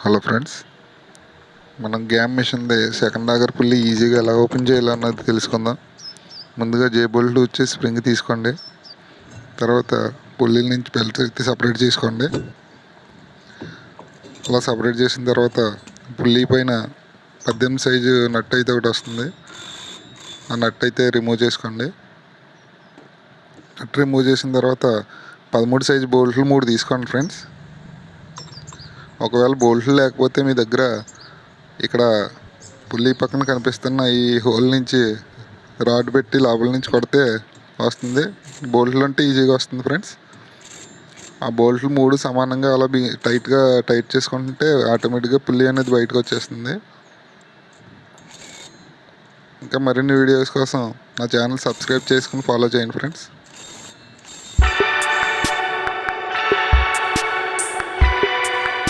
Hello friends, మనం game మిషన్ది second ఆగర్ పుల్లి ఈజీగా ఎలా ఓపెన్ చేయాలో అన్నది తెలుసుకుందాం. ముందుగా జే బోల్ట్ వచ్చి స్ప్రింగ్ తీసుకోండి. తర్వాత పుల్లీల నుంచి బెల్ట్ అయితే సపరేట్ చేసుకోండి. అలా సపరేట్ చేసిన తర్వాత పుల్లీ పైన 18 సైజు నట్ అయితే ఒకటి వస్తుంది. ఆ నట్ అయితే రిమూవ్ చేసుకోండి. నట్ రిమూవ్ చేసిన తర్వాత 13 సైజు బోల్ట్లు 3 తీసుకోండి ఫ్రెండ్స్. ఒకవేళ బోల్ట్లు లేకపోతే మీ దగ్గర ఇక్కడ పుల్లీ పక్కన కనిపిస్తున్న ఈ హోల్ నుంచి రాడ్ పెట్టి లోపల నుంచి కొడితే వస్తుంది. బోల్ట్లు అంటే ఈజీగా వస్తుంది ఫ్రెండ్స్. ఆ బోల్ట్లు 3 సమానంగా అలా టైట్ చేసుకుంటే ఆటోమేటిక్గా పుల్లీ అనేది బయటకు వచ్చేస్తుంది. ఇంకా మరిన్ని వీడియోస్ కోసం నా ఛానల్ సబ్స్క్రైబ్ చేసుకుని ఫాలో చేయండి ఫ్రెండ్స్.